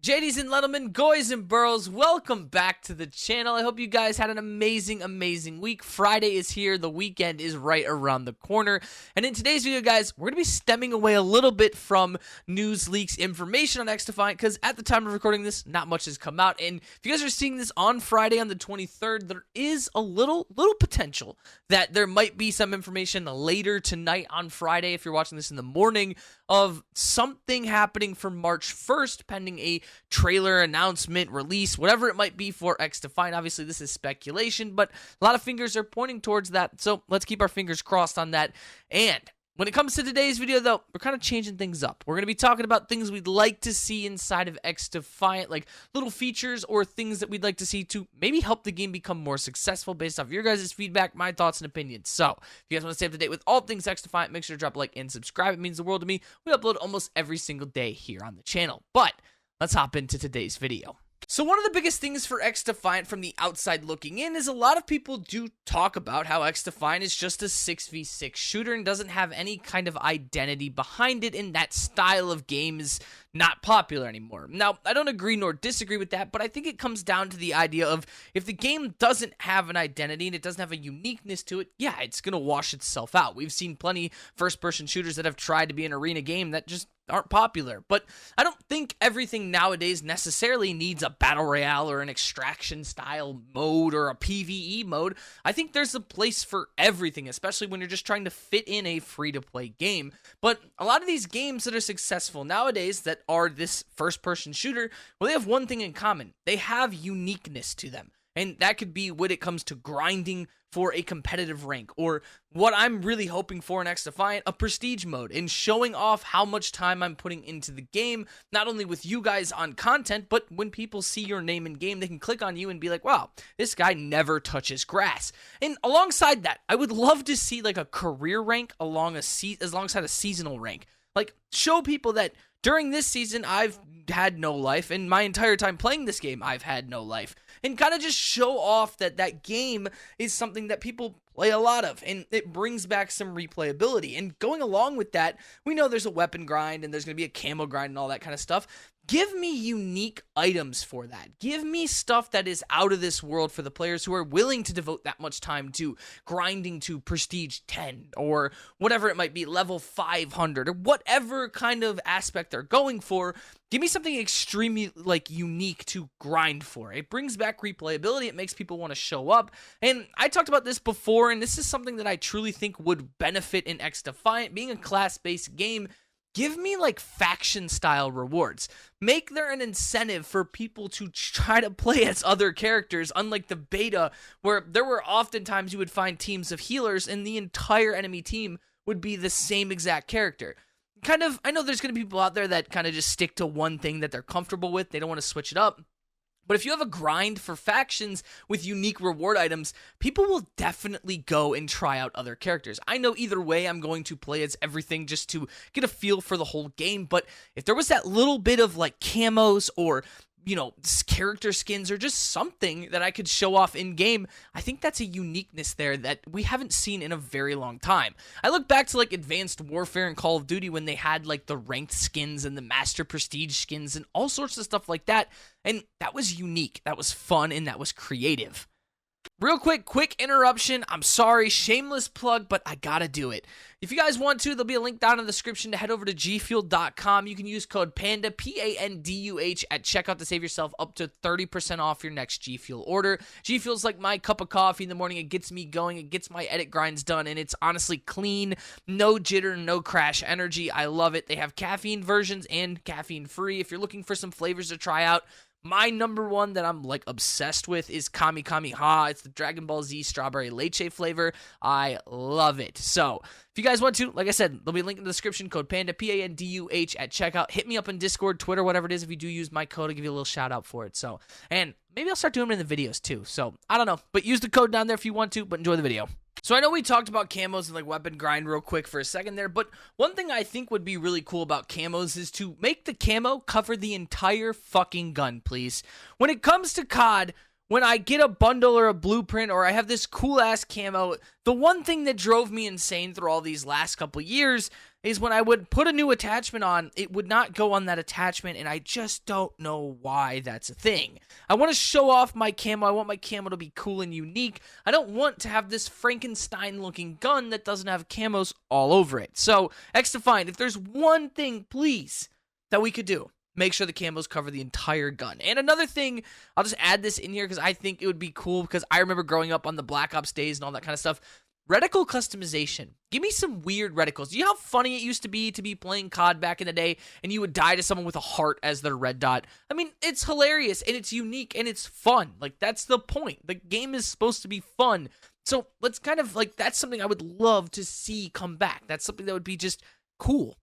JDs and Lettlemen, Goys and Burrows, welcome back to the channel. I hope you guys had an amazing week. Friday is here. The weekend is right around the corner. And in today's video, guys, we're going to be stemming away a little bit from news leaks information on Xdefiant because at the time of recording this, not much has come out. And if you guys are seeing this on Friday on the 23rd, there is a little potential that there might be some information later tonight on Friday, if you're watching this in the morning, of something happening for March 1st, pending a trailer, announcement, release, whatever it might be for Xdefiant. Obviously, this is speculation, but a lot of fingers are pointing towards that, so let's keep our fingers crossed on that. And when it comes to today's video, though, we're kind of changing things up. We're going to be talking about things we'd like to see inside of Xdefiant, like little features or things that we'd like to see to maybe help the game become more successful based off your guys' feedback, my thoughts, and opinions. So, if you guys want to stay up to date with all things Xdefiant, make sure to drop a like and subscribe. It means the world to me. We upload almost every single day here on the channel. But let's hop into today's video. So one of the biggest things for Xdefiant from the outside looking in is a lot of people do talk about how Xdefiant is just a 6v6 shooter and doesn't have any kind of identity behind it, and that style of game is not popular anymore. Now, I don't agree nor disagree with that, but I think it comes down to the idea of if the game doesn't have an identity and it doesn't have a uniqueness to it, yeah, it's going to wash itself out. We've seen plenty first-person shooters that have tried to be an arena game that just aren't popular, but I don't think everything nowadays necessarily needs a battle royale or an extraction style mode or a PvE mode. I think there's a place for everything, especially when you're just trying to fit in a free-to-play game. But a lot of these games that are successful nowadays that are this first-person shooter, well, they have one thing in common. They have uniqueness to them. And that could be when it comes to grinding for a competitive rank, or what I'm really hoping for in Xdefiant, a prestige mode, and showing off how much time I'm putting into the game, not only with you guys on content, but when people see your name in game, they can click on you and be like, wow, this guy never touches grass. And alongside that, I would love to see like a career rank alongside a seasonal rank. Like, show people that during this season, I've had no life, and my entire time playing this game, I've had no life. And kind of just show off that that game is something that people play a lot of, and it brings back some replayability. And going along with that, we know there's a weapon grind, and there's going to be a camo grind and all that kind of stuff. Give me unique items for that. Give me stuff that is out of this world for the players who are willing to devote that much time to grinding to prestige 10 or whatever it might be, level 500 or whatever kind of aspect they're going for. Give me something extremely unique to grind for. It brings back replayability. It makes people want to show up. And I talked about this before, and this is something that I truly think would benefit in Xdefiant. Being a class-based game, give me faction style rewards. Make there an incentive for people to try to play as other characters, unlike the beta, where there were oftentimes you would find teams of healers and the entire enemy team would be the same exact character. I know there's going to be people out there that kind of just stick to one thing that they're comfortable with. They don't want to switch it up. But if you have a grind for factions with unique reward items, people will definitely go and try out other characters. I know either way I'm going to play as everything just to get a feel for the whole game, but if there was that little bit of camos or character skins or just something that I could show off in game, I think that's a uniqueness there that we haven't seen in a very long time. I look back to Advanced Warfare and Call of Duty when they had the ranked skins and the Master Prestige skins and all sorts of stuff like that, and that was unique, that was fun, and that was creative. Real quick interruption. I'm sorry, shameless plug, but I gotta do it. If you guys want to, there'll be a link down in the description to head over to gfuel.com. You can use code PANDUH, Panduh, at checkout to save yourself up to 30% off your next G Fuel order. G Fuel's like my cup of coffee in the morning. It gets me going. It gets my edit grinds done, and it's honestly clean, no jitter, no crash energy. I love it. They have caffeine versions and caffeine free. If you're looking for some flavors to try out, my number one that I'm obsessed with is Kami Kami Ha. It's the Dragon Ball Z strawberry leche flavor. I love it. So if you guys want to, like I said, there'll be a link in the description, code PANDUH, Panduh, at checkout. Hit me up on Discord, Twitter, whatever it is. If you do use my code, I'll give you a little shout out for it. So, and maybe I'll start doing them in the videos too. So I don't know, but use the code down there if you want to, but enjoy the video. So I know we talked about camos and weapon grind real quick for a second there, but one thing I think would be really cool about camos is to make the camo cover the entire fucking gun, please. When it comes to COD, when I get a bundle or a blueprint or I have this cool ass camo, the one thing that drove me insane through all these last couple years is when I would put a new attachment on, it would not go on that attachment, and I just don't know why that's a thing. I want to show off my camo. I want my camo to be cool and unique. I don't want to have this Frankenstein-looking gun that doesn't have camos all over it. So, Xdefiant, if there's one thing, please, that we could do, make sure the camos cover the entire gun. And another thing, I'll just add this in here because I think it would be cool because I remember growing up on the Black Ops days and all that kind of stuff. Reticle customization. Give me some weird reticles. You know how funny it used to be playing COD back in the day and you would die to someone with a heart as their red dot? I mean, it's hilarious and it's unique and it's fun. Like, that's the point. The game is supposed to be fun. So let's kind of, like, that's something I would love to see come back. That's something that would be just cool.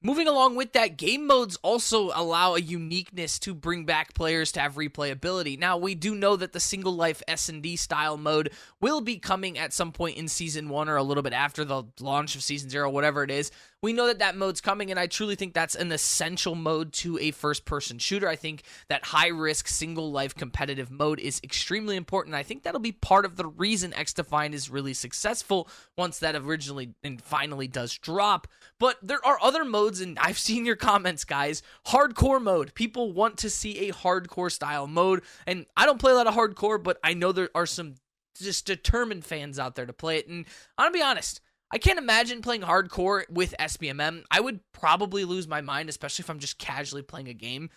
Moving along with that, game modes also allow a uniqueness to bring back players to have replayability. Now, we do know that the single life S&D style mode will be coming at some point in Season 1 or a little bit after the launch of Season 0, whatever it is. We know that that mode's coming, and I truly think that's an essential mode to a first-person shooter. I think that high-risk, single-life competitive mode is extremely important. I think that'll be part of the reason Xdefiant is really successful once that originally and finally does drop. But there are other modes, and I've seen your comments, guys. Hardcore mode. People want to see a hardcore-style mode, and I don't play a lot of hardcore, but I know there are some just determined fans out there to play it, and I'm gonna be honest, I can't imagine playing hardcore with SBMM. I would probably lose my mind, especially if I'm just casually playing a game.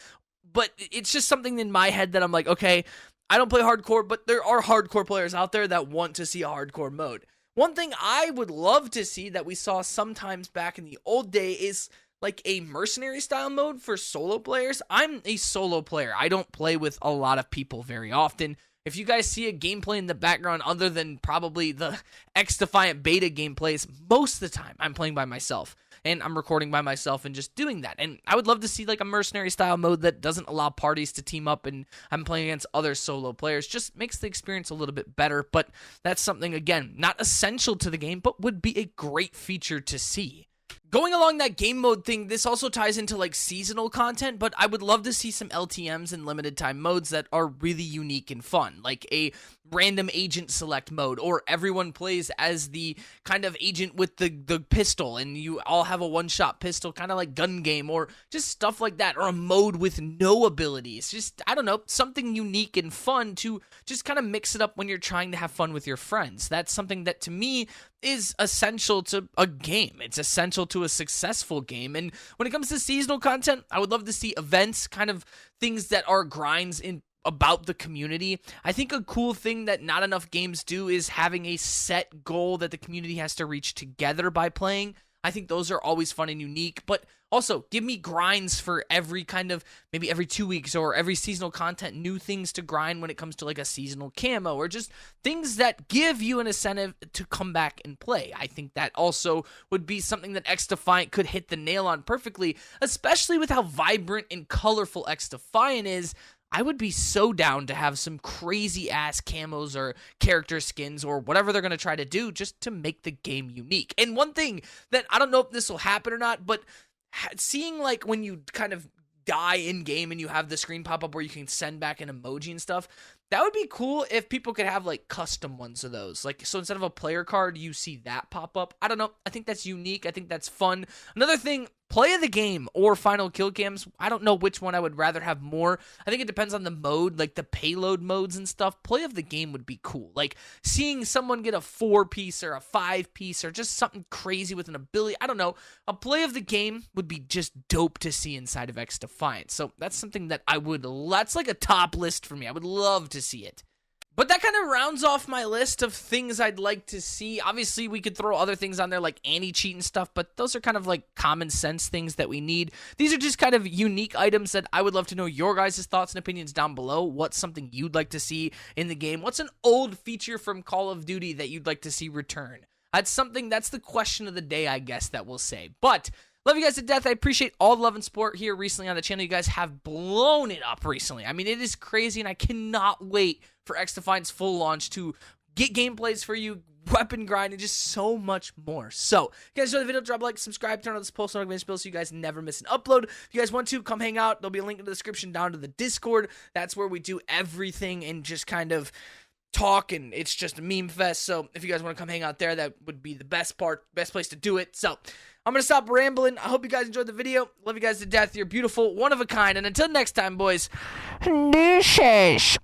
But it's just something in my head that I'm like, okay, I don't play hardcore, but there are hardcore players out there that want to see a hardcore mode. One thing I would love to see that we saw sometimes back in the old day is like a mercenary style mode for solo players. I'm a solo player. I don't play with a lot of people very often. If you guys see a gameplay in the background other than probably the Xdefiant beta gameplays, most of the time I'm playing by myself. And I'm recording by myself and just doing that. And I would love to see like a mercenary style mode that doesn't allow parties to team up and I'm playing against other solo players. Just makes the experience a little bit better. But that's something, again, not essential to the game, but would be a great feature to see. Going along that game mode thing, this also ties into like seasonal content, but I would love to see some LTMs and limited time modes that are really unique and fun, like a random agent select mode, or everyone plays as the kind of agent with the pistol and you all have a one-shot pistol, kind of like gun game, or just stuff like that, or a mode with no abilities. Just, I don't know, something unique and fun to just kind of mix it up when you're trying to have fun with your friends. That's something that to me is essential to a game. It's essential to a successful game. And when it comes to seasonal content, I would love to see events, kind of things that are grinds in about the community. I think a cool thing that not enough games do is having a set goal that the community has to reach together by playing. I think those are always fun and unique, but also give me grinds for every kind of, maybe every 2 weeks or every seasonal content, new things to grind when it comes to like a seasonal camo or just things that give you an incentive to come back and play. I think that also would be something that Xdefiant could hit the nail on perfectly, especially with how vibrant and colorful Xdefiant is. I would be so down to have some crazy ass camos or character skins or whatever they're going to try to do just to make the game unique. And one thing that I don't know if this will happen or not, but seeing like when you kind of die in game and you have the screen pop up where you can send back an emoji and stuff, that would be cool if people could have like custom ones of those. Like, so instead of a player card, you see that pop up. I don't know. I think that's unique. I think that's fun. Another thing, play of the game or final kill cams. I don't know which one I would rather have more. I think it depends on the mode, like the payload modes and stuff. Play of the game would be cool. Like seeing someone get a 4-piece or a 5-piece or just something crazy with an ability. I don't know. A play of the game would be just dope to see inside of Xdefiant. So that's something that that's like a top list for me. I would love to see it. But that kind of rounds off my list of things I'd like to see. Obviously, we could throw other things on there like anti-cheat and stuff, but those are kind of like common sense things that we need. These are just kind of unique items that I would love to know your guys' thoughts and opinions down below. What's something you'd like to see in the game? What's an old feature from Call of Duty that you'd like to see return? That's the question of the day, I guess, that we'll say. But love you guys to death. I appreciate all the love and support here recently on the channel. You guys have blown it up recently. I mean, it is crazy, and I cannot wait for Xdefiant's full launch to get gameplays for you, weapon grind, and just so much more. So, if you guys enjoyed the video, drop a like, subscribe, turn on this post notification bell so you guys never miss an upload. If you guys want to, come hang out. There'll be a link in the description down to the Discord. That's where we do everything and just kind of talk, and it's just a meme fest. So, if you guys want to come hang out there, that would be the best place to do it. So, I'm going to stop rambling. I hope you guys enjoyed the video. Love you guys to death. You're beautiful, one of a kind. And until next time, boys, deuces.